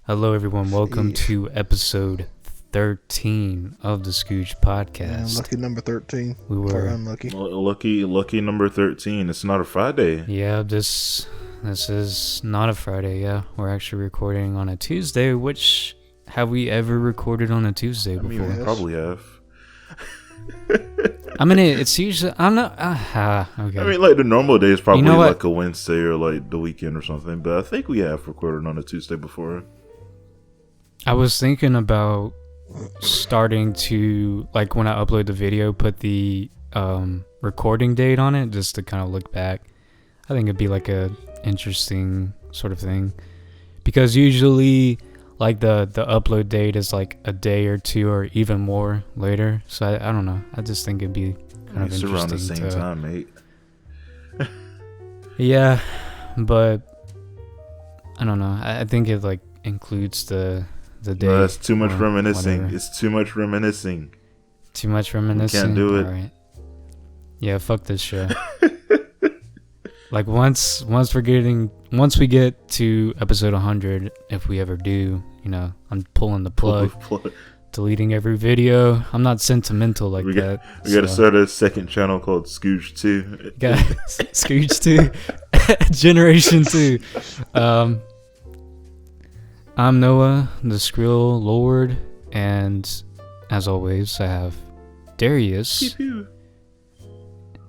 Hello, everyone. Welcome to episode 13 of the Scooch Podcast. Lucky number 13. We were unlucky. Lucky number 13. It's not a Friday. Yeah, this is not a Friday. Yeah, we're actually recording on a Tuesday. Which have we ever recorded on a Tuesday before? I mean, we probably have. I mean, it's usually I'm not. Okay. I mean, like the normal day is probably You know like a Wednesday or like the weekend or something. But I think we have recorded on a Tuesday before. I was thinking about starting to, like, when I upload the video, put the recording date on it just to kind of look back. I think it'd be like a interesting sort of thing, because usually like the upload date is like a day or two or even more later. So I don't know. I just think it'd be kind of interesting. It's around the same time, mate. Yeah, but I don't know. I think it like includes the day. No, that's too much reminiscing. Whatever. It's too much reminiscing. Too much reminiscing. Can't do it. All right. Yeah, fuck this show. Like once we get to episode 100, if we ever do, you know, I'm pulling the plug, deleting every video. I'm not sentimental like that. We gotta start a second channel called Scooch 2. Scooch 2, Generation 2. I'm Noah, the Skrill Lord, and as always, I have Darius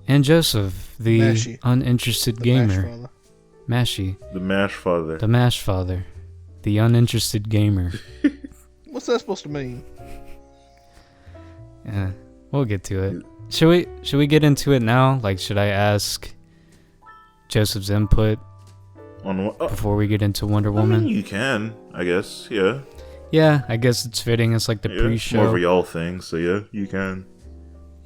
and Joseph, the Mashy. uninterested gamer. Mashy. The Mash Father. The Mash Father. The uninterested gamer. What's that supposed to mean? Yeah, we'll get to it. Should we get into it now? Like, should I ask Joseph's input On what? before we get into Wonder I Woman? mean, you can, I guess. Yeah. Yeah, I guess it's fitting. It's like the Yeah, pre-show. more of a y'all thing, so yeah, you can.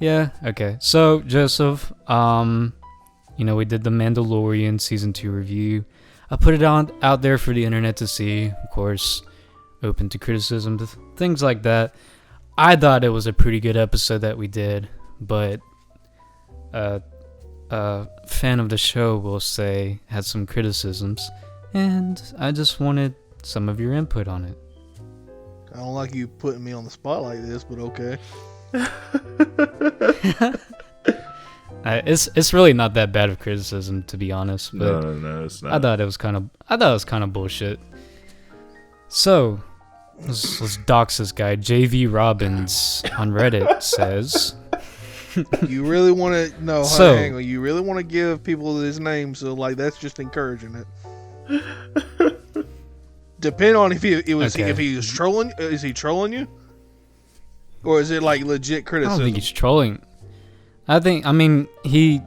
Yeah, okay. So, Joseph, you know, we did the Mandalorian Season 2 review. I put it out there for the internet to see, of course, open to criticism, things like that. I thought it was a pretty good episode that we did, but a fan of the show will say had some criticisms, and I just wanted some of your input on it. I don't like you putting me on the spot like this, but okay. It's really not that bad of criticism, to be honest. But No, it's not. I thought it was kind of bullshit. So let's dox this guy. JV Robbins on Reddit says, You really want to no? So- Hang on. You really want to give people his name? So like that's just encouraging it. Depend on if he was trolling. Is he trolling you, or is it like legit I criticism? don't think he's trolling. I mean, he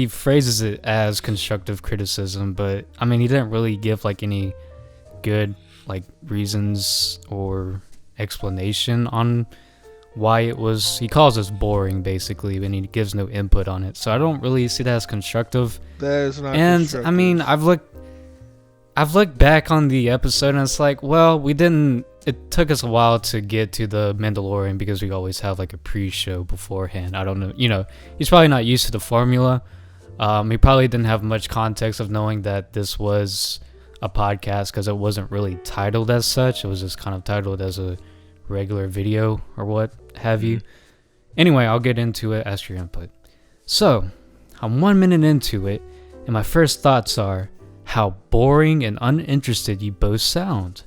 phrases it as constructive criticism, but I mean, he didn't really give like any good like reasons or explanation on why it was. He calls us boring basically, and he gives no input on it. So I don't really see that as constructive. That is not. And constructive. I mean, I've looked back on the episode, and it's like, well, it took us a while to get to the Mandalorian because we always have like a pre-show beforehand. I don't know, you know, he's probably not used to the formula. He probably didn't have much context of knowing that this was a podcast because it wasn't really titled as such. It was just kind of titled as a regular video or what have you. Anyway, I'll get into it. Ask your input. So, I'm 1 minute into it, and my first thoughts are how boring and uninterested you both sound.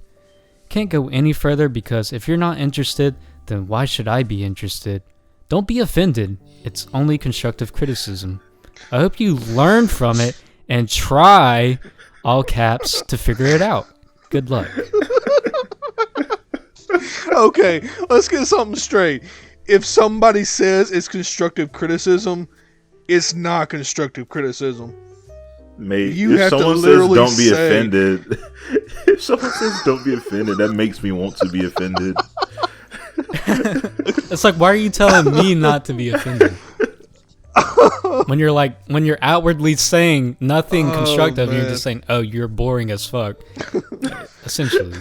Can't go any further because if you're not interested, then why should I be interested? Don't be offended. It's only constructive criticism. I hope you learn from it and try, all caps, to figure it out. Good luck. Okay, let's get something straight. If somebody says it's constructive criticism, it's not constructive criticism. Mate, You if have to someone says literally don't be say- offended, if someone says don't be offended, that makes me want to be offended. It's like, why are you telling me not to be offended? When you're outwardly saying nothing constructive, and you're man. just saying, oh, you're boring as fuck. Essentially.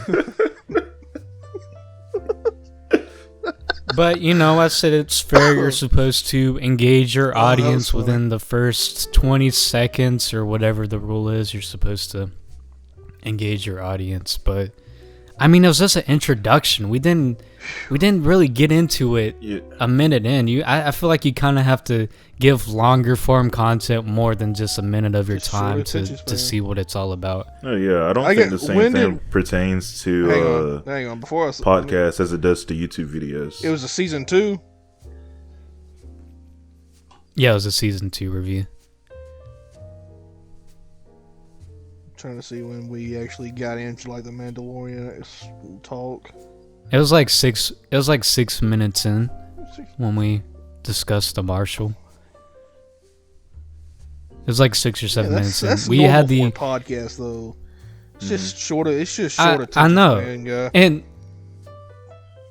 But, you know, I said it's fair. You're supposed to engage your audience within the first 20 seconds or whatever the rule is. You're supposed to engage your audience. But I mean, it was just an introduction. We didn't really get into it a minute in. I feel like you kind of have to give longer form content more than just a minute of your time to see what it's all about. Oh yeah, I don't think the same thing pertains to hang on. Before podcasts as it does to YouTube videos. It was a season 2. Yeah, it was a season 2 review. Trying to see when we actually got into like the Mandalorian talk. It was like 6 minutes in when we discussed the Marshal. It was like 6 or 7 minutes in. We had the podcast though. It's just shorter. It's just shorter. I know. And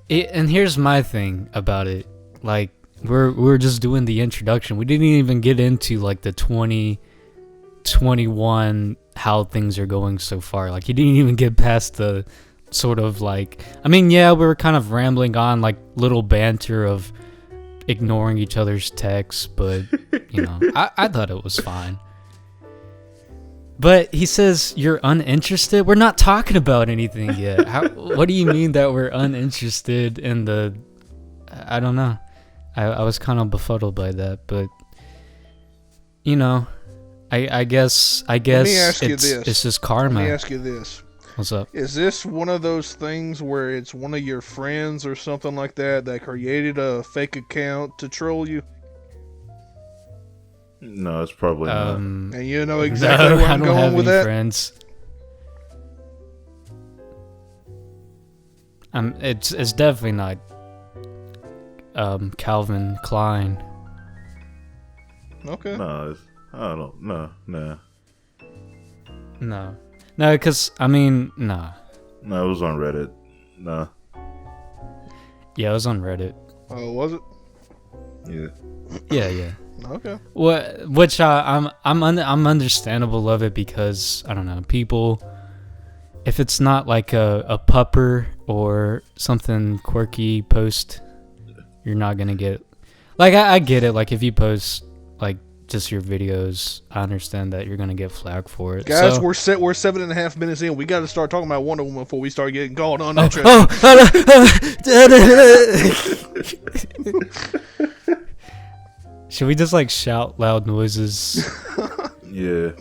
here's my thing about it. Like we're just doing the introduction. We didn't even get into like the 2021 how things are going so far. Like he didn't even get past the sort of like, I mean, yeah, we were kind of rambling on like little banter of ignoring each other's texts, but you know, I thought it was fine. But he says you're uninterested. We're not talking about anything yet. What do you mean that we're uninterested in the? I don't know. I was kind of befuddled by that, but you know, I guess it's just karma. Let me ask you this. What's up? Is this one of those things where it's one of your friends or something like that created a fake account to troll you? No, it's probably not. And you know exactly where I'm going with that? Friends. It's definitely not Calvin Klein. Okay. No, I don't. No, because I mean, nah. No, it was on Reddit. Nah. Yeah, it was on Reddit. Oh, was it? Yeah. Yeah. Okay. Which I'm understandable of it because I don't know, people. If it's not like a pupper or something quirky post, you're not gonna get. Like I get it. Like if you post like just your videos, I understand that you're gonna get flagged for it. Guys, so, we're 7.5 minutes in. We got to start talking about Wonder Woman before we start getting called uninterested. Should we just like shout loud noises? Yeah.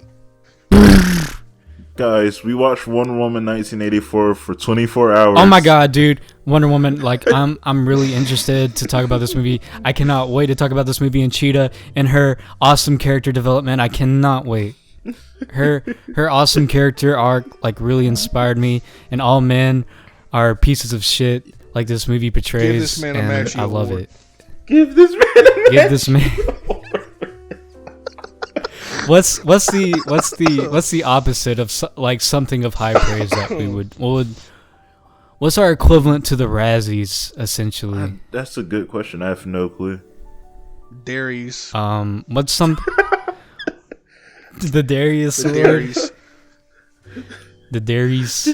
Guys, we watched Wonder Woman 1984 for 24 hours. Oh my god, dude. Wonder Woman, like I'm really interested to talk about this movie. I cannot wait to talk about this movie and Cheetah and her awesome character development. I cannot wait. Her awesome character arc like really inspired me, and all men are pieces of shit like this movie portrays. Give this man a Maxie I love award. it. Give this man a Give this man What's the opposite of like something of high praise that we would what's our equivalent to the Razzies essentially? That's a good question. I have no clue. Darius. What's some the Darius award? The Darius.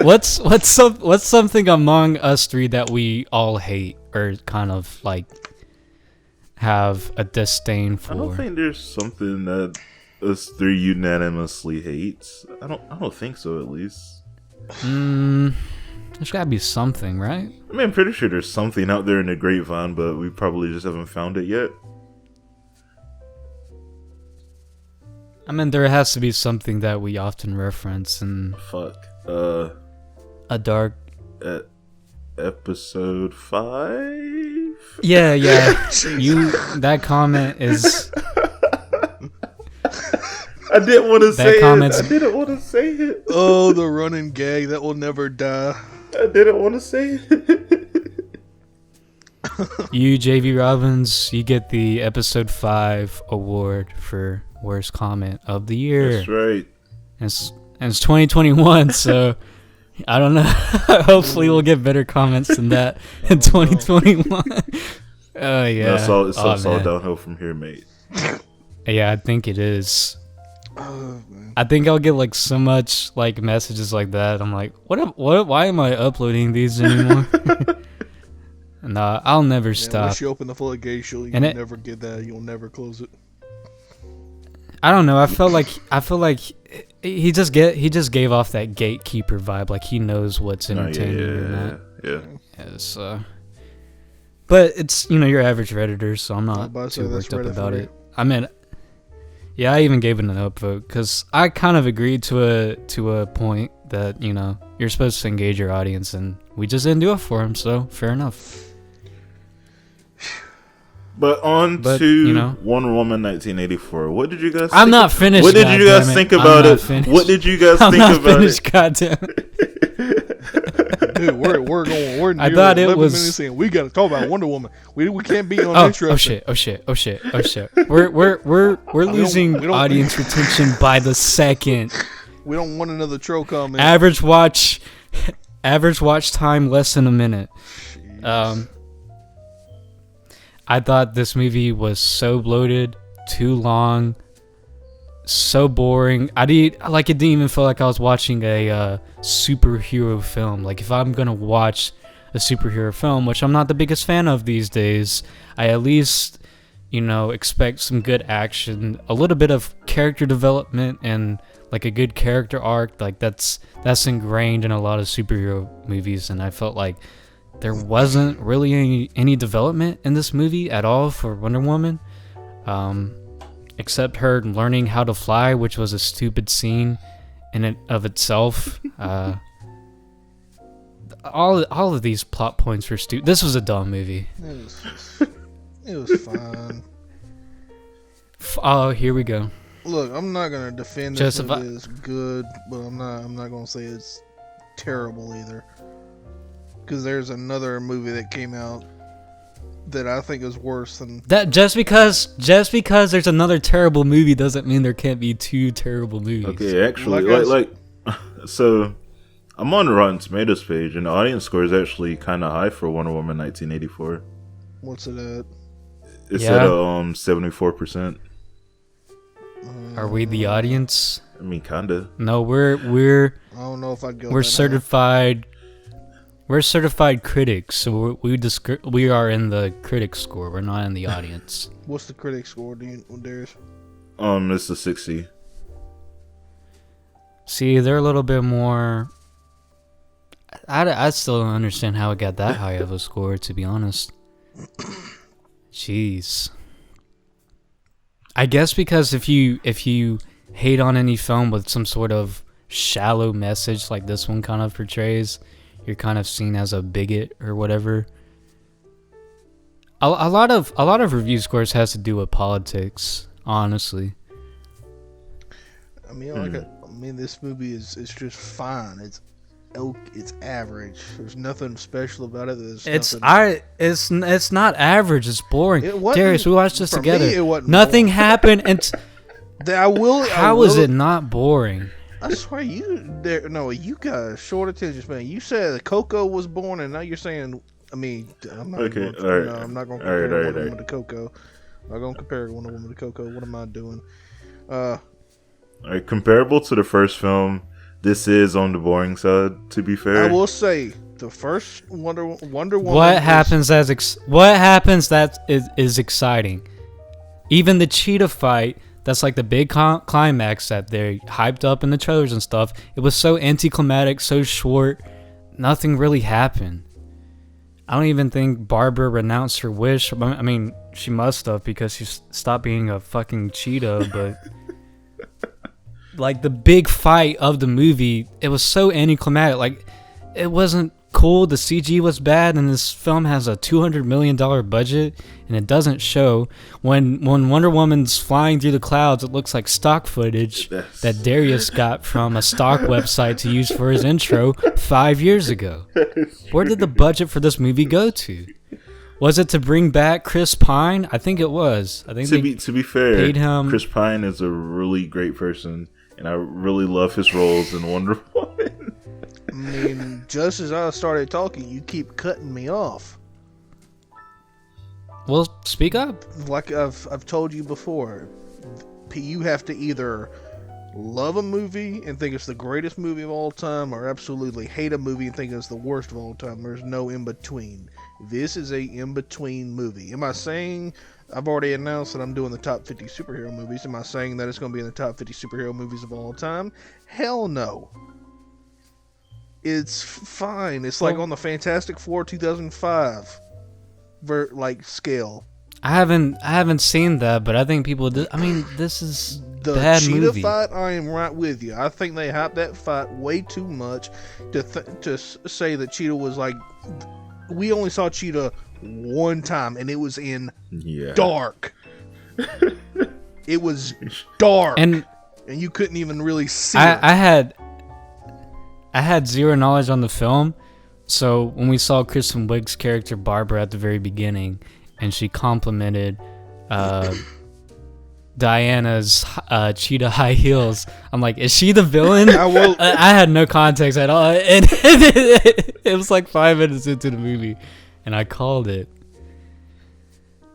What's something among us three that we all hate or kind of like have a disdain for? I don't think there's something that us three unanimously hates. I don't think so, at least. There's gotta be something, right? I mean, I'm pretty sure there's something out there in the grapevine, but we probably just haven't found it yet. I mean, there has to be something that we often reference and a dark episode 5. Yeah. That comment is. I didn't want to say it. I didn't want to say it. Oh, the running gag that will never die. I didn't want to say it. You, JV Robbins, you get the episode 5 award for worst comment of the year. That's right. And it's 2021, so I don't know. Hopefully, we'll get better comments than that in 2021. Oh yeah. It's all downhill from here, mate. Yeah, I think it is. I think I'll get like so much like messages like that. I'm like, what? Why am I uploading these anymore? Nah, I'll never stop. Once you open the floodgates, you'll never get that. You'll never close it. I don't know. I feel like he just gave off that gatekeeper vibe, like he knows what's entertaining or not. Yeah. But it's your average Redditor, so I'm not too worked up about it. I mean, yeah, I even gave it an upvote because I kind of agreed to a point that you're supposed to engage your audience, and we just didn't do it for him. So fair enough. But to Wonder Woman 1984. What did you guys? I'm not finished. What did you guys think about it? What did you guys think about it? Goddamn. Dude, we're I thought it was. Minutes in. We got to talk about Wonder Woman. We can't be on intro. Oh shit! We're losing audience retention by the second. We don't want another troll comment. Average watch time less than a minute. Jeez. I thought this movie was so bloated, too long, so boring. It didn't even feel like I was watching a superhero film. Like, if I'm gonna watch a superhero film, which I'm not the biggest fan of these days, I at least expect some good action, a little bit of character development, and like a good character arc. Like that's ingrained in a lot of superhero movies, and I felt like there wasn't really any development in this movie at all for Wonder Woman, except her learning how to fly, which was a stupid scene in and of itself. All of these plot points were stupid. This was a dumb movie. It was fine. Oh, here we go. Look, I'm not gonna defend this movie as good, but I'm not gonna say it's terrible either. Because there's another movie that came out that I think is worse than that. Just because there's another terrible movie doesn't mean there can't be two terrible movies. Okay, actually, so I'm on the Rotten Tomatoes page, and the audience score is actually kind of high for Wonder Woman 1984. What's it at? It's at 74%. Are we the audience? I mean, kinda. No, we're. I don't know if I'd go. We're certified. We're certified critics, so we are in the critic score. We're not in the audience. What's the critic score, Darius? It's a 60. See, they're a little bit more. I still don't understand how it got that high of a score, to be honest. Jeez. I guess because if you hate on any film with some sort of shallow message like this one kind of portrays, you're kind of seen as a bigot or whatever. A lot of review scores has to do with politics, honestly. I mean, this movie is just fine. It's average. There's nothing special about it. It's not average. It's boring. Darius, we watched this together. Nothing happened, and How is it not boring? I swear you got a short attention span. You said Coco was born, and now you're saying. I mean, I'm not going to compare Wonder Woman to Coco. I'm not going to compare Wonder Woman to Coco. What am I doing? All right, comparable to the first film, this is on the boring side. To be fair, I will say the first Wonder Woman. What happens that is exciting? Even the cheetah fight. That's like the big climax that they hyped up in the trailers and stuff. It was so anticlimactic, so short. Nothing really happened. I don't even think Barbara renounced her wish. I mean, she must have because she stopped being a fucking cheetah. But like the big fight of the movie, it was so anticlimactic. Like it wasn't cool. The CG was bad, and this film has a $200 million budget, and it doesn't show. When Wonder Woman's flying through the clouds, it looks like stock footage that Darius got from a stock website to use for his intro 5 years ago. Where did the budget for this movie go to? Was it to bring back Chris Pine? I think it was. I think to be fair, paid him. Chris Pine is a really great person, and I really love his roles in Wonder Woman. I mean, just as I started talking, you keep cutting me off. Well, speak up. Like I've told you before, you have to either love a movie and think it's the greatest movie of all time, or absolutely hate a movie and think it's the worst of all time. There's no in between. This is a in between movie. Am I saying I've already announced that I'm doing the top 50 superhero movies? Am I saying that it's going to be in the top 50 superhero movies of all time? Hell no. It's fine. It's like on the Fantastic Four 2005 scale. I haven't seen that, but I think people did. I mean, this is the bad cheetah movie. fight. I am right with you. I think they hyped that fight way too much to say that Cheetah was like. We only saw Cheetah one time, and it was in dark. It was dark, and you couldn't even really see it. I had zero knowledge on the film, so when we saw Kristen Wiig's character Barbara at the very beginning, and she complimented Diana's cheetah high heels, I'm like, is she the villain? I had no context at all, and it was like 5 minutes into the movie, and I called it.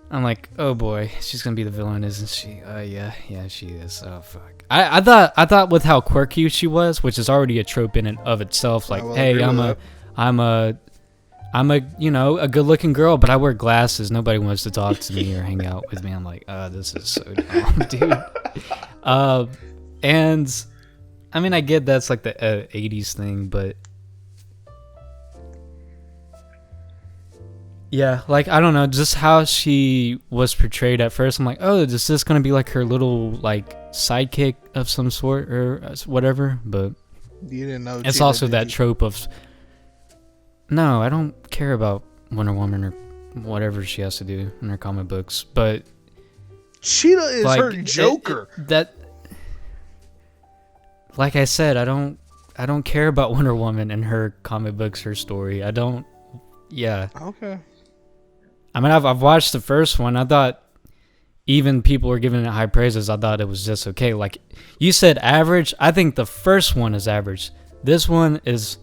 I'm like, oh boy, she's gonna be the villain, isn't she? Yeah, she is. Oh fuck. I thought with how quirky she was, which is already a trope in and of itself. Like, hey, I'm a a good-looking girl, but I wear glasses. Nobody wants to talk to me or hang out with me. I'm like, this is so dumb, dude. And I mean, I get that's like the 80s thing, but yeah, like, I don't know, just how she was portrayed at first. I'm like, oh, is this going to be like her little, like, sidekick of some sort or whatever? But you didn't know it's also that trope of, no, I don't care about Wonder Woman or whatever she has to do in her comic books. But Cheetah is like, her Joker. Like I said, I don't care about Wonder Woman and her comic books, her story. I don't. Yeah. Okay. I mean, I've watched the first one. I thought even people were giving it high praises. I thought it was just okay. Like you said, average. I think the first one is average. This one is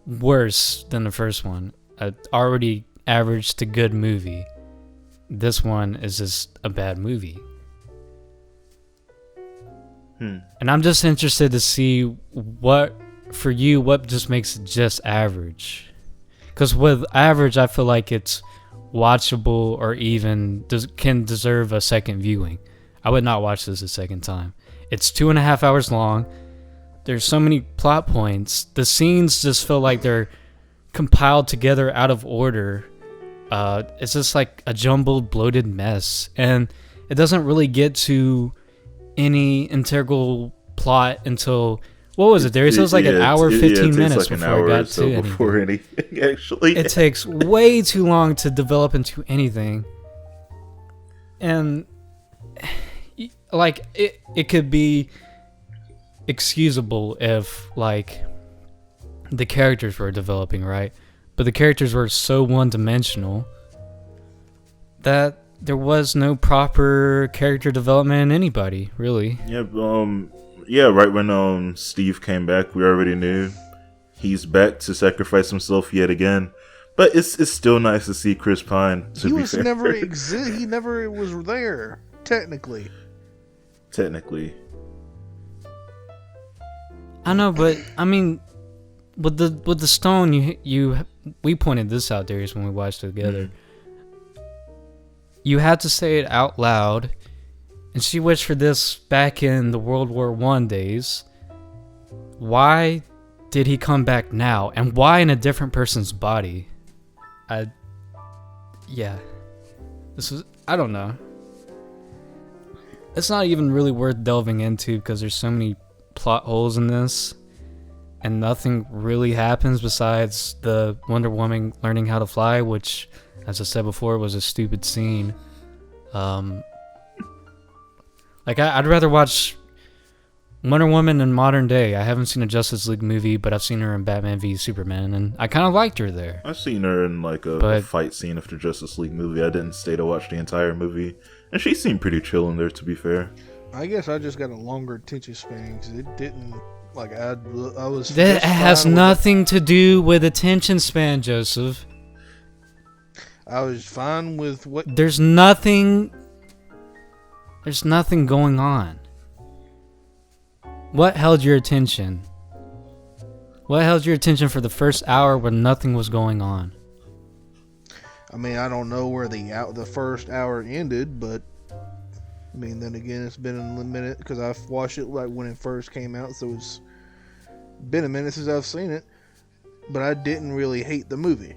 worse than the first one. Already average to good movie. This one is just a bad movie. And I'm just interested to see what just makes it just average. Because with average, I feel like it's watchable or even can deserve a second viewing. I would not watch this a second time. It's 2.5 hours long. There's so many plot points. The scenes just feel like they're compiled together out of order. It's just like a jumbled, bloated mess. And it doesn't really get to any integral plot until... What was it, Darius? It was like an hour, 15 minutes like before I got to anything. Before anything, actually. It takes way too long to develop into anything. And, like, it could be excusable if, like, the characters were developing, right? But the characters were so one-dimensional that there was no proper character development in anybody, really. Yeah, right when Steve came back, we already knew he's back to sacrifice himself yet again. But it's still nice to see Chris Pine. He never was there, technically. I know, but I mean, with the stone, we pointed this out, Darius, when we watched it together. Mm-hmm. You had to say it out loud. And she wished for this back in the World War I days. Why did he come back now? And why in a different person's body? I don't know. It's not even really worth delving into because there's so many plot holes in this. And nothing really happens besides the Wonder Woman learning how to fly, which, as I said before, was a stupid scene. Like, I'd rather watch Wonder Woman in modern day. I haven't seen a Justice League movie, but I've seen her in Batman v Superman, and I kind of liked her there. I've seen her in, like, a fight scene of the Justice League movie. I didn't stay to watch the entire movie, and she seemed pretty chill in there, to be fair. I guess I just got a longer attention span, because it didn't, like, I was... That has nothing to do with attention span, Joseph. I was fine with what... There's nothing going on. What held your attention? What held your attention for the first hour when nothing was going on? I mean, I don't know where the first hour ended, but I mean, then again, it's been a minute because I've watched it like when it first came out, so it's been a minute since I've seen it. But I didn't really hate the movie.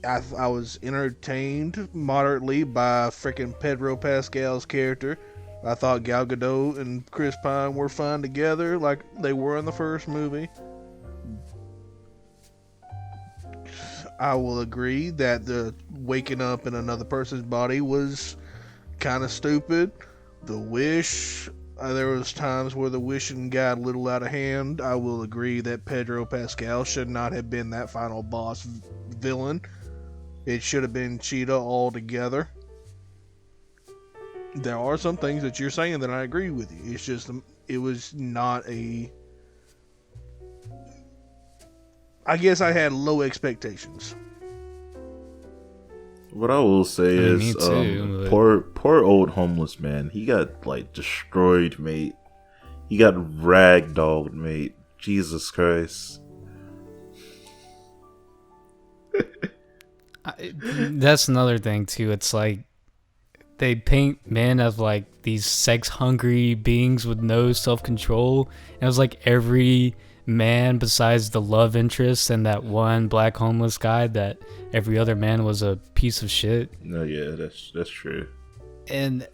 I was entertained moderately by freaking Pedro Pascal's character. I thought Gal Gadot and Chris Pine were fine together, like they were in the first movie. I will agree that the waking up in another person's body was kind of stupid. The wish, there was times where the wishing got a little out of hand. I will agree that Pedro Pascal should not have been that final boss villain. It should have been Cheetah altogether. There are some things that you're saying that I agree with you. It's just, it was not a... I guess I had low expectations. What I will say is, poor old homeless man. He got like destroyed, mate. He got ragdolled, mate. Jesus Christ. That's another thing too. It's like they paint men as like these sex-hungry beings with no self-control. And it was like every man besides the love interest and that one black homeless guy, that every other man was a piece of shit. No, yeah, that's true. And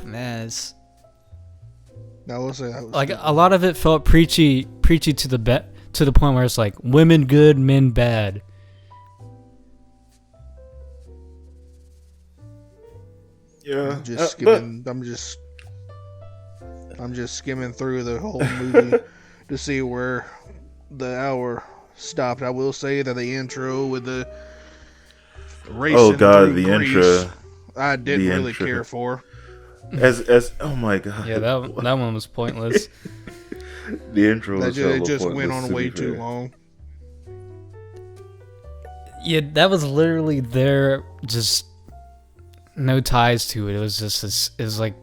man, it's now we'll say like a lot of it felt preachy to the point where it's like women good, men bad. Yeah, I'm just skimming. I'm just skimming through the whole movie to see where the hour stopped. I will say that the intro with the racing through the Greece, intro, I didn't really care for. As oh my god, yeah, that one was pointless. The intro it just went on way too long. Yeah, that was literally there, just no ties to it. It was just this. It was like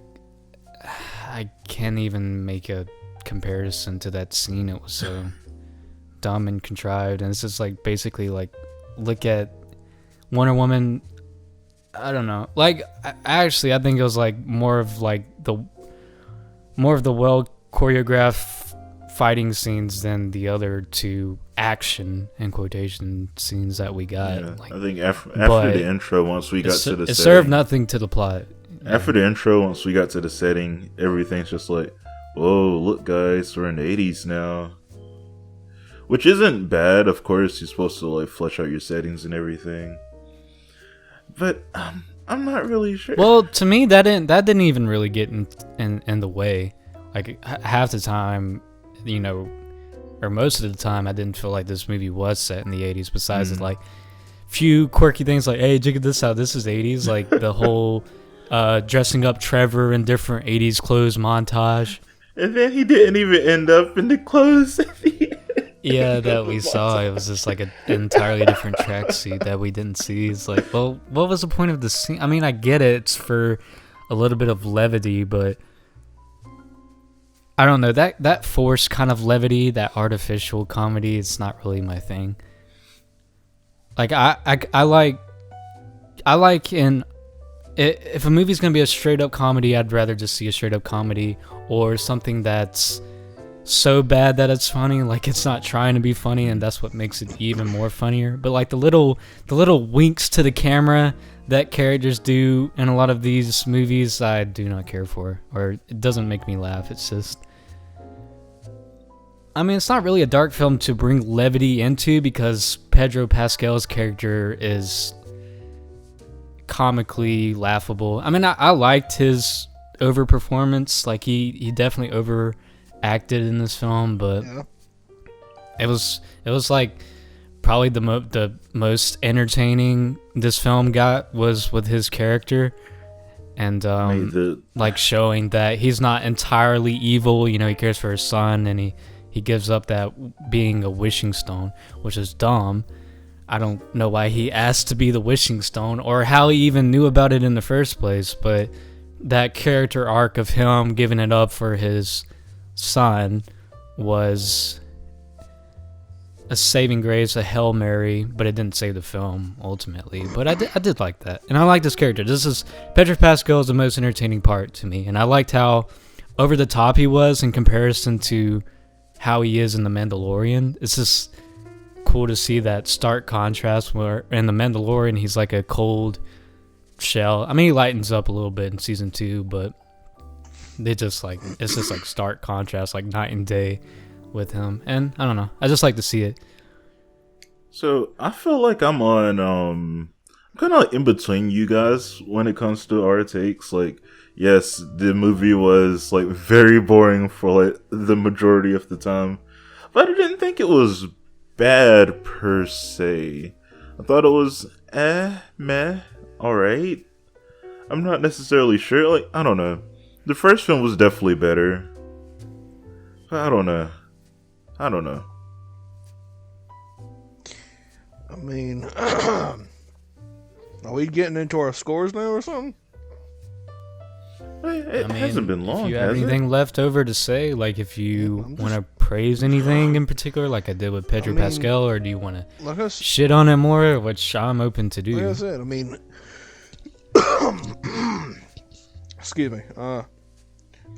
I can't even make a comparison to that scene. It was so dumb and contrived, and it's just like basically like look at Wonder Woman. I don't know. Like I think it was like more of the well choreographed fighting scenes than the other two action in quotation scenes that we got. Yeah, like, I think after the intro, once we got to the setting, it served nothing to the plot. After the intro, once we got to the setting, everything's just like, whoa, look guys, we're in the 80s now. Which isn't bad, of course. You're supposed to like flesh out your settings and everything. But I'm not really sure. Well, to me, that didn't even really get in the way. Like half the time, you know, or most of the time, I didn't feel like this movie was set in the 80s. Besides like few quirky things like, hey, check this out, this is 80s. Like the whole dressing up Trevor in different 80s clothes montage. And then he didn't even end up in the clothes at the end. Yeah, that we saw. It was just like an entirely different tracksuit that we didn't see. It's like, well, what was the point of the scene? I mean, I get it. It's for a little bit of levity, but I don't know. That forced kind of levity, that artificial comedy, it's not really my thing. Like, I like in... If a movie's going to be a straight-up comedy, I'd rather just see a straight-up comedy or something that's so bad that it's funny, like it's not trying to be funny, and that's what makes it even more funnier. But like the little winks to the camera that characters do in a lot of these movies, I do not care for, or it doesn't make me laugh. It's just, I mean, it's not really a dark film to bring levity into, because Pedro Pascal's character is comically laughable. I mean, I liked his overperformance. Like he definitely overacted in this film, but Yeah. it was like probably the most entertaining this film got was with his character, and like showing that he's not entirely evil. You know, he cares for his son, and he gives up that being a wishing stone, which is dumb. I don't know why he asked to be the wishing stone or how he even knew about it in the first place, but that character arc of him giving it up for his sign was a saving grace, a Hail Mary, but it didn't save the film ultimately. But I did like that, and I like this character. Pedro Pascal is the most entertaining part to me, and I liked how over the top he was in comparison to how he is in The Mandalorian. It's just cool to see that stark contrast where in The Mandalorian he's like a cold shell. I mean, he lightens up a little bit in season 2, but it's just like stark contrast, like night and day with him. And I don't know, I just like to see it. So I feel like I'm on kind of in between you guys when it comes to our takes. Like, yes, the movie was like very boring for like the majority of the time, but I didn't think it was bad per se. I thought it was meh, alright. I'm not necessarily sure. Like, I don't know. The first film was definitely better, but I don't know. I mean, are we getting into our scores now or something? It hasn't been long. If you have anything left over to say, like if you want to praise anything in particular, like I did with Pedro Pascal, or do you want to shit on it more, which I'm open to do. Like I said, I mean, excuse me.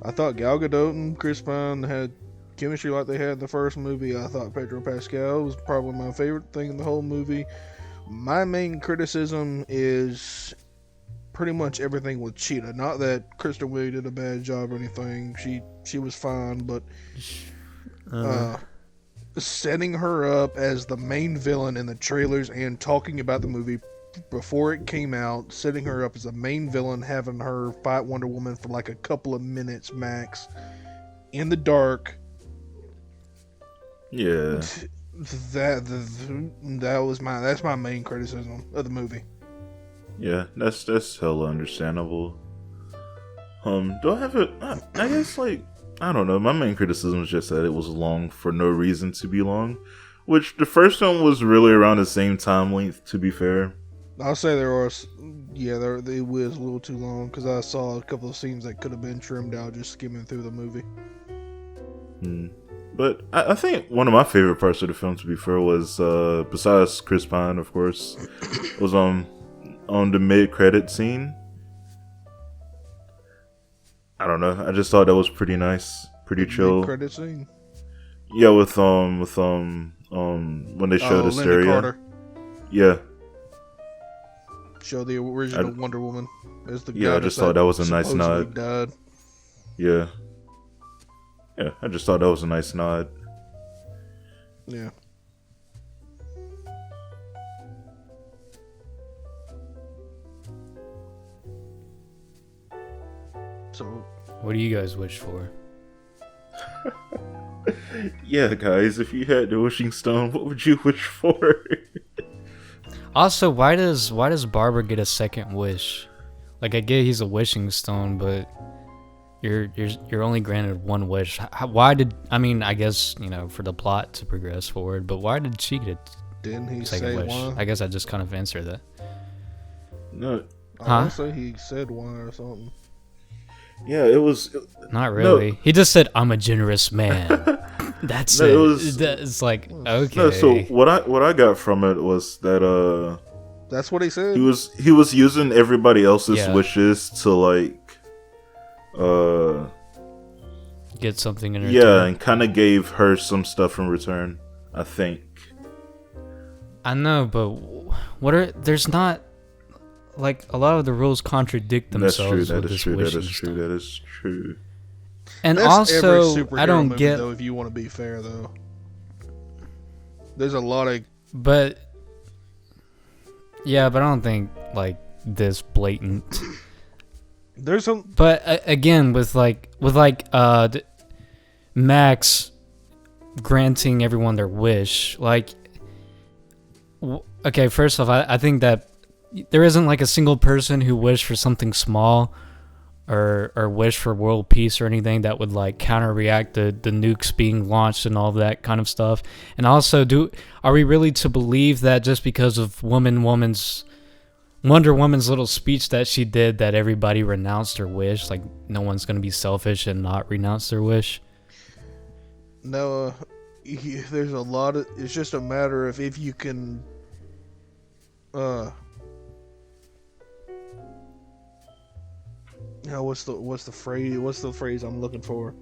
I thought Gal Gadot and Chris Pine had chemistry like they had in the first movie. I thought Pedro Pascal was probably my favorite thing in the whole movie. My main criticism is pretty much everything with Cheetah. Not that Kristen Wiig did a bad job or anything. She was fine, but setting her up as the main villain in the trailers and talking about the movie before it came out, setting her up as the main villain, having her fight Wonder Woman for like a couple of minutes max in the dark. Yeah. That's my main criticism of the movie. Yeah, that's hella understandable. Do I have it? I guess, like, I don't know. My main criticism is just that it was long for no reason to be long, which the first one was really around the same time length, to be fair. I'll say it was a little too long, because I saw a couple of scenes that could have been trimmed out just skimming through the movie. But I think one of my favorite parts of the film, to be fair, was, besides Chris Pine, of course, was on the mid-credit scene. I don't know. I just thought that was pretty nice, pretty chill. Mid-credit scene. Yeah, with when they showed Hysteria. Carter. Yeah. Show the original Wonder Woman as the I just thought that was a nice nod. Died. Yeah, I just thought that was a nice nod. Yeah. So, what do you guys wish for? Yeah, guys, if you had the wishing stone, what would you wish for? Also, why does Barbara get a second wish? Like, I get he's a wishing stone, but you're only granted one wish. Why did, I mean, I guess, for the plot to progress forward, but why did she get Didn't he a second say wish? why? I guess I just kind of answered that. No. I want to say he said why or something. Yeah, it was... Not really. No. He just said, "I'm a generous man." That's it. It's like, okay. No, so what I got from it was that that's what he said. He was using everybody else's wishes to like get something in return. Yeah, and kind of gave her some stuff in return, I think. I know, but there's not, like, a lot of the rules contradict themselves. That is true. And that's also, I don't movie, get. Though, if you want to be fair, though, there's a lot of. But I don't think like this blatant. There's some. But again, with Max granting everyone their wish, like, okay, first off, I think that there isn't like a single person who wished for something small or wish for world peace or anything that would like counter-react the nukes being launched and all that kind of stuff. And also, are we really to believe that just because of Wonder Woman's little speech that she did, that everybody renounced their wish? Like, no one's going to be selfish and not renounce their wish? No, there's a lot of. It's just a matter of if you can. What's the phrase? What's the phrase I'm looking for?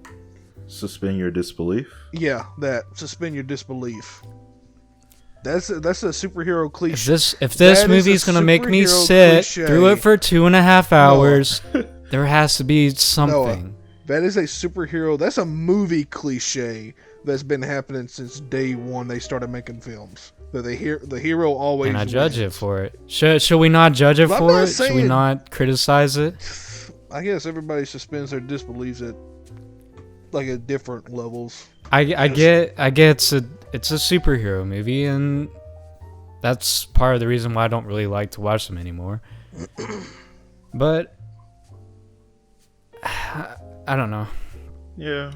Suspend your disbelief. Yeah, that suspend your disbelief. That's a superhero cliche. If this movie's gonna make me sit through it for 2.5 hours, there has to be something. No, that is a superhero. That's a movie cliche that's been happening since day one. They started making films. That the hero always. And I judge it for it. Should we not judge it for it? Should we not criticize it? I guess everybody suspends their disbeliefs at different levels. I get it's a superhero movie, and that's part of the reason why I don't really like to watch them anymore. But I don't know. Yeah.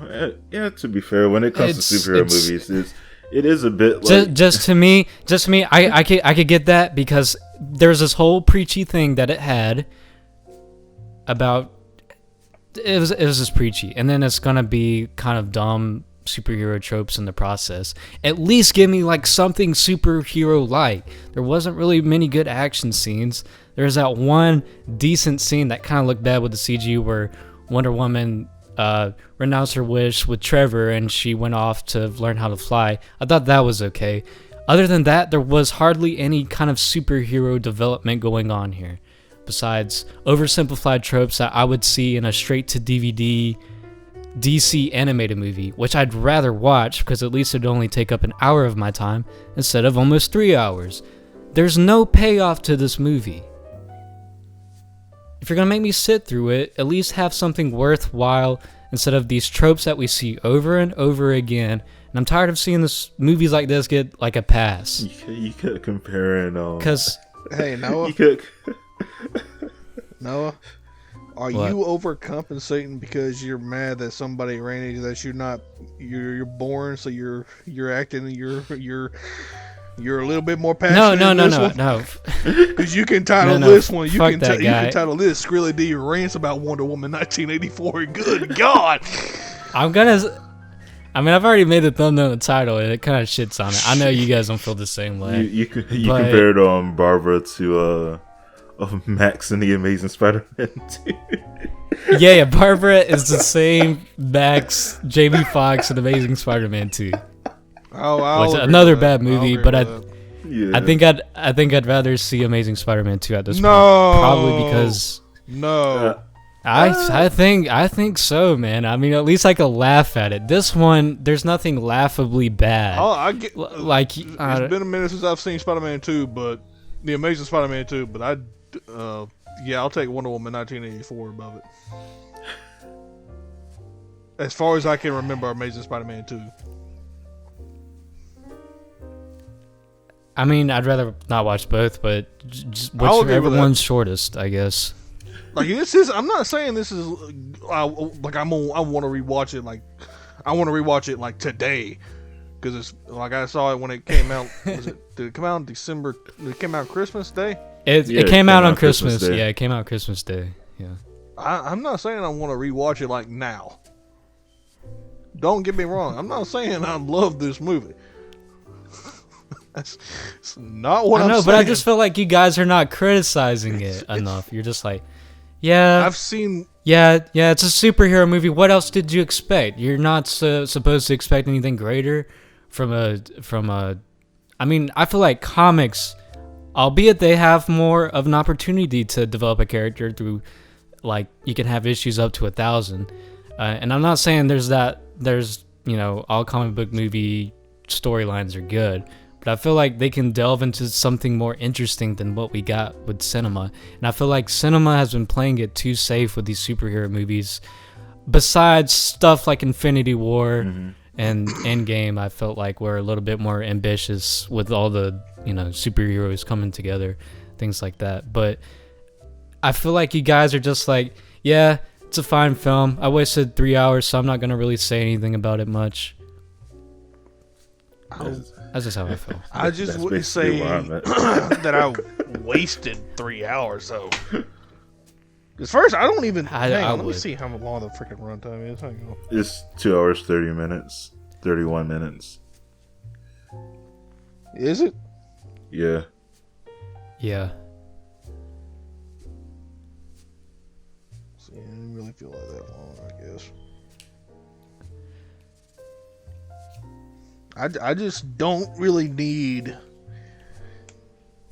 To be fair, when it comes to superhero movies, it is a bit like just to me. I could get that because there's this whole preachy thing that it had about. It was just preachy, and then it's gonna be kind of dumb superhero tropes in the process. At least give me like something superhero-like. There wasn't really many good action scenes. There was that one decent scene that kind of looked bad with the CG where Wonder Woman renounced her wish with Trevor and she went off to learn how to fly. I thought that was okay. Other than that, there was hardly any kind of superhero development going on here, besides oversimplified tropes that I would see in a straight-to-DVD DC animated movie, which I'd rather watch because at least it'd only take up an hour of my time instead of almost 3 hours. There's no payoff to this movie. If you're gonna make me sit through it, at least have something worthwhile instead of these tropes that we see over and over again. And I'm tired of seeing movies like this get like a pass. You could compare it. Because hey, Noah. Noah, are what? you overcompensating because you're mad that somebody ran into that you're boring, so you're acting you're a little bit more passionate? No. Because you can title this one. You can title this "Skrilly D Rants About Wonder Woman 1984." Good God! I've already made the thumbnail and the title, and it kind of shits on it. I know you guys don't feel the same way. You compared Barbara to Max in the Amazing Spider-Man 2. Yeah, Barbara is the same Max, Jamie Foxx, and Amazing Spider-Man 2. Oh, another bad movie, but I think I'd rather see Amazing Spider-Man 2 at this point. Probably because I think so, man. I mean, at least I could laugh at it. This one, there's nothing laughably bad. It's been a minute since I've seen Spider-Man 2, but the Amazing Spider-Man 2, but I'll take Wonder Woman 1984 above it. As far as I can remember, Amazing Spider-Man 2. I mean, I'd rather not watch both, but just whichever one's shortest, I guess. Like this is, I'm not saying this is I want to rewatch it. Like I want to rewatch it like today, because it's like I saw it when it came out. Did it come out in December? Did it come out Christmas Day? It came out on Christmas. Yeah, it came out Christmas Day. Yeah. I'm not saying I want to rewatch it like now. Don't get me wrong. I'm not saying I love this movie. That's not what I'm saying. But I just feel like you guys are not criticizing it enough. You're just like, yeah. I've seen. Yeah, it's a superhero movie. What else did you expect? You're not supposed to expect anything greater from a. I mean, I feel like comics, albeit they have more of an opportunity to develop a character through, like, you can have issues up to 1,000. And I'm not saying there's all comic book movie storylines are good. But I feel like they can delve into something more interesting than what we got with cinema. And I feel like cinema has been playing it too safe with these superhero movies. Besides stuff like Infinity War and Endgame, I felt like we're a little bit more ambitious with all the, superheroes coming together, things like that. But I feel like you guys are just like, yeah, it's a fine film. I wasted 3 hours, so I'm not going to really say anything about it much. That's just how I feel. I just wouldn't say that I wasted 3 hours, though. Because first, I don't even. Let me see how long the freaking runtime is. Hang on. It's 2 hours 30 minutes. 31 minutes. Is it? Yeah. Yeah. See, I didn't really feel like that long, I guess. I just don't really need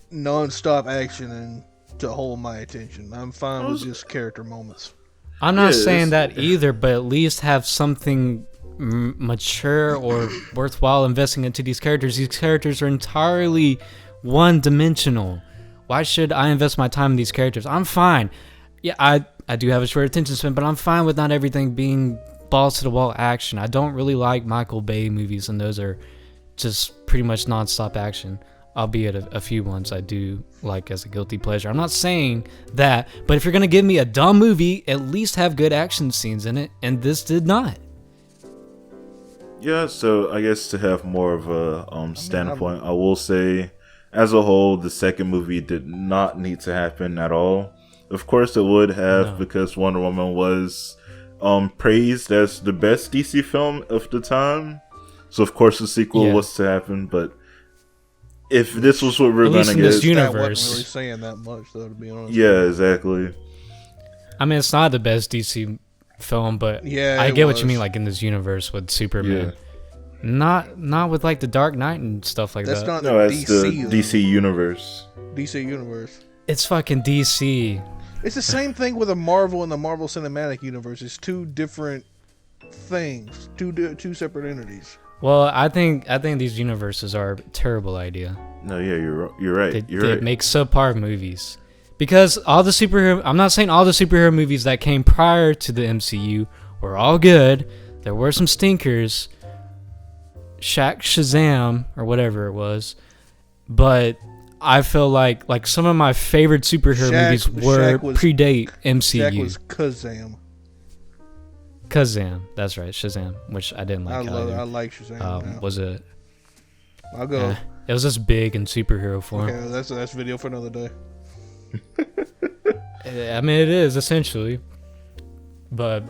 non-stop action and to hold my attention. I'm fine with just character moments. I'm not Yeah, saying that either, but at least have something mature or worthwhile investing into these characters. These characters are entirely one-dimensional. Why should I invest my time in these characters? I'm fine. Yeah, I do have a short attention span, but I'm fine with not everything being balls to the wall action. I don't really like Michael Bay movies, and those are just pretty much non-stop action. Albeit a few ones I do like as a guilty pleasure. I'm not saying that, but if you're gonna give me a dumb movie, at least have good action scenes in it, and this did not. Yeah, so I guess to have more of a standpoint, I will say, as a whole, the second movie did not need to happen at all. Of course, it would have because Wonder Woman was praised as the best DC film of the time. So of course the sequel was to happen, but if this was what we're gonna get, this That universe, wasn't really saying that much, though, to be honest. yeah, exactly. I mean, it's not the best DC film, but Yeah, I it get what you was. mean, like in this universe with Superman. Yeah. Not with like the Dark Knight and stuff like That's that. not No, the it's DC, the DC universe. DC universe. It's fucking DC. It's the same thing with the Marvel and the Marvel Cinematic Universe. It's two different things, two separate entities. Well, I think these universes are a terrible idea. No, yeah, you're right. They make subpar movies. Because all the superhero... I'm not saying all the superhero movies that came prior to the MCU were all good. There were some stinkers. Shazam, or whatever it was. But I feel like some of my favorite superhero movies predate MCU. Shaq was Kazam. Kazam, that's right, Shazam, which I didn't like either. I like Shazam. Was it... I'll go. It was just big in superhero form. Okay, that's video for another day. I mean, it is essentially, but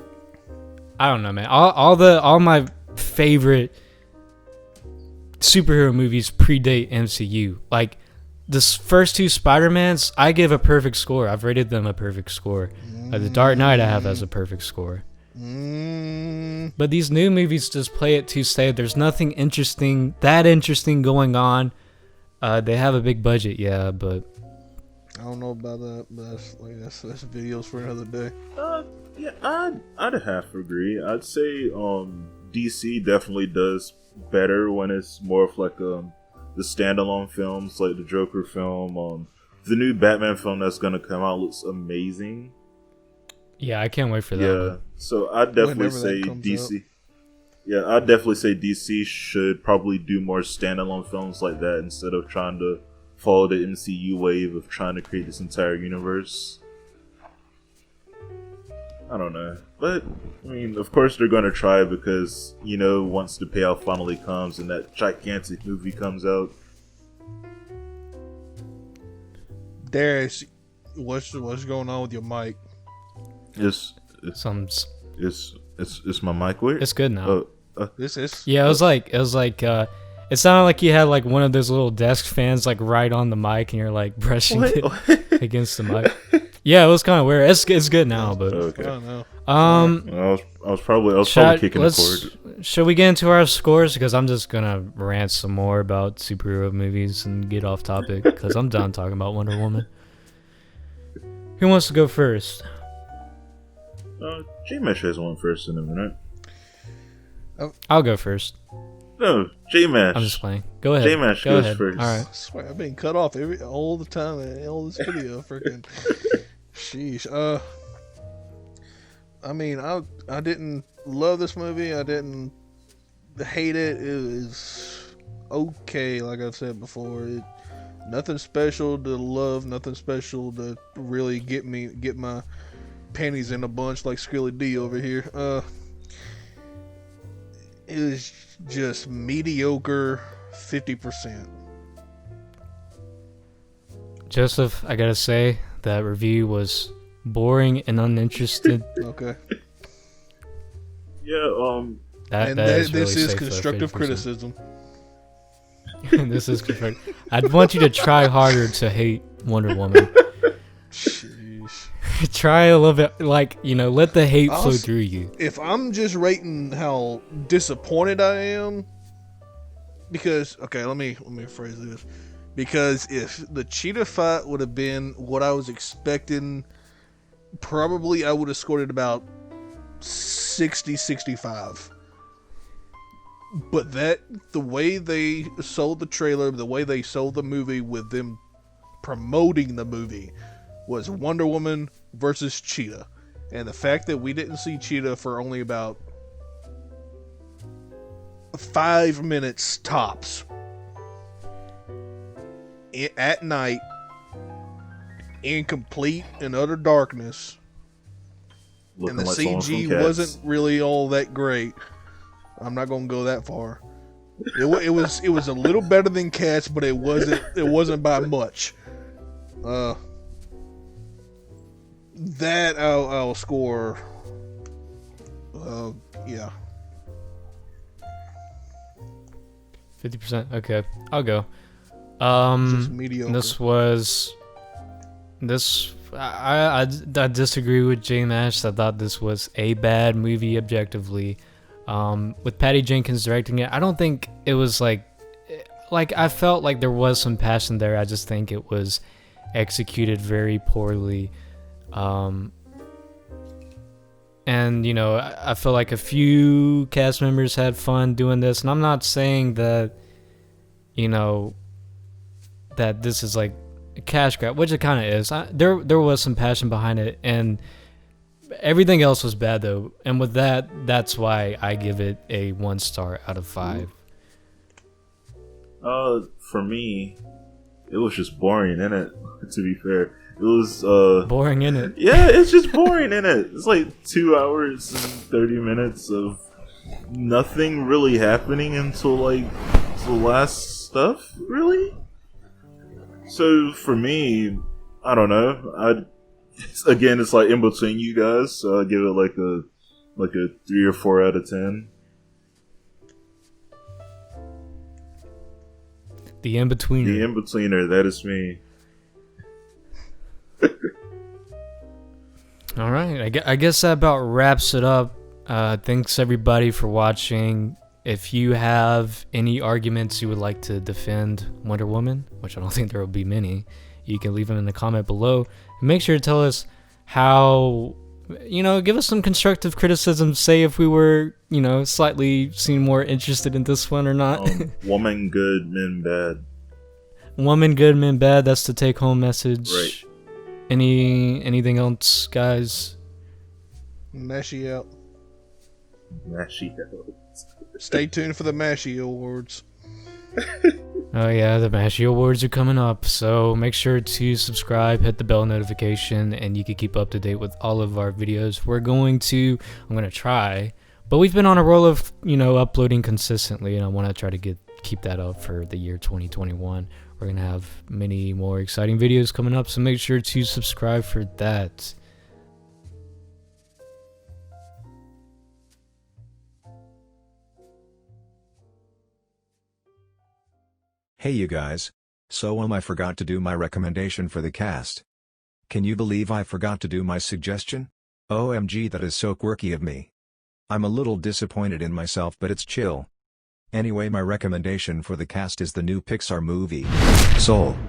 I don't know, man. All my favorite superhero movies predate MCU. Like the first two Spider-Mans, I give a perfect score. I've rated them a perfect score. The Dark Knight I have as a perfect score. But these new movies just play it too safe. There's nothing interesting going on. They have a big budget, yeah, but I don't know about that, but that's videos for another day. Yeah, I'd have to agree. I'd say DC definitely does better when it's more of like the standalone films, like the Joker film. The new Batman film that's gonna come out looks amazing. yeah, I can't wait for that. Yeah, so I'd definitely say DC. Yeah, I'd definitely say DC should probably do more standalone films like that instead of trying to follow the MCU wave of trying to create this entire universe. I don't know. But, I mean, of course they're going to try because, once the payoff finally comes and that gigantic movie comes out. Darius, what's going on with your mic? It's my mic weird? It's good now. This is... Yeah, it was like it sounded like you had like one of those little desk fans like right on the mic and you're like brushing it against the mic. Yeah, it was kind of weird. It's good now, but okay. I don't know. I was probably kicking the cord. Should we get into our scores? Because I'm just gonna rant some more about superhero movies and get off topic because I'm done talking about Wonder Woman. Who wants to go first? J-Mesh has one first in a minute. I'll go first. No, J-Mesh. I'm just playing. Go ahead. J-Mesh goes first. All right. I swear, I've been cut off all the time in all this video. Freaking, sheesh. I mean, I didn't love this movie. I didn't hate it. It was okay, like I've said before. Nothing special to love. Nothing special to really get my panties in a bunch like Skrilly D over here. It was just mediocre 50%. Joseph, I gotta say that review was boring and uninterested. Okay. Yeah, And that is this really is safe, constructive 50%. criticism. This is constructive. I'd want you to try harder to hate Wonder Woman. Sheesh. Try a little bit, like, you know, let the hate flow through you. If I'm just rating how disappointed I am, because okay, let me phrase this. Because if the cheetah fight would have been what I was expecting, probably I would have scored it about 60, 65. But the way they sold the trailer, the way they sold the movie with them promoting the movie was Wonder Woman versus Cheetah. And the fact that we didn't see Cheetah for only about 5 minutes tops at night in complete and utter darkness, Looking and the like someone from CG Cats. wasn't really all that great. I'm not gonna go that far. It was a little better than Cats, but it wasn't by much. That I'll score. Yeah. 50%. Okay, I'll go. Just mediocre. I disagree with J Mash. I thought this was a bad movie objectively. With Patty Jenkins directing it, I don't think it was like I felt like there was some passion there. I just think it was executed very poorly. And you know, I feel like a few cast members had fun doing this, and I'm not saying that, you know, that this is like a cash grab, which it kind of is. There was some passion behind it, and everything else was bad though. And with that, that's why I give it a 1 star out of 5. For me, it was just boring in it. To be fair, it was Boring in it. Yeah, it's just boring in it. It's like 2 hours and 30 minutes of nothing really happening until like the last stuff, really. So for me, I don't know. Again, it's like in between you guys, so I give it like a 3 or 4 out of 10. The in-betweener. The in-betweener, that is me. All right, I guess that about wraps it up. Thanks everybody for watching. If you have any arguments you would like to defend Wonder Woman, which I don't think there will be many, you can leave them in the comment below. And make sure to tell us how, you know, give us some constructive criticism. Say if we were, you know, slightly seem more interested in this one or not. Woman good, men bad. Woman good, men bad. That's the take-home message. Right. Anything else, guys? Mashy out. Mashy out. Stay tuned for the Mashy Awards. Oh yeah, the Mashy Awards are coming up, so make sure to subscribe, hit the bell notification, and you can keep up to date with all of our videos. I'm gonna try, but we've been on a roll of, you know, uploading consistently, and I want to try to keep that up for the year 2021. We're gonna have many more exciting videos coming up, so make sure to subscribe for that. Hey you guys. So I forgot to do my recommendation for the cast. Can you believe I forgot to do my suggestion? OMG, that is so quirky of me. I'm a little disappointed in myself, but it's chill. Anyway, my recommendation for the cast is the new Pixar movie, Soul.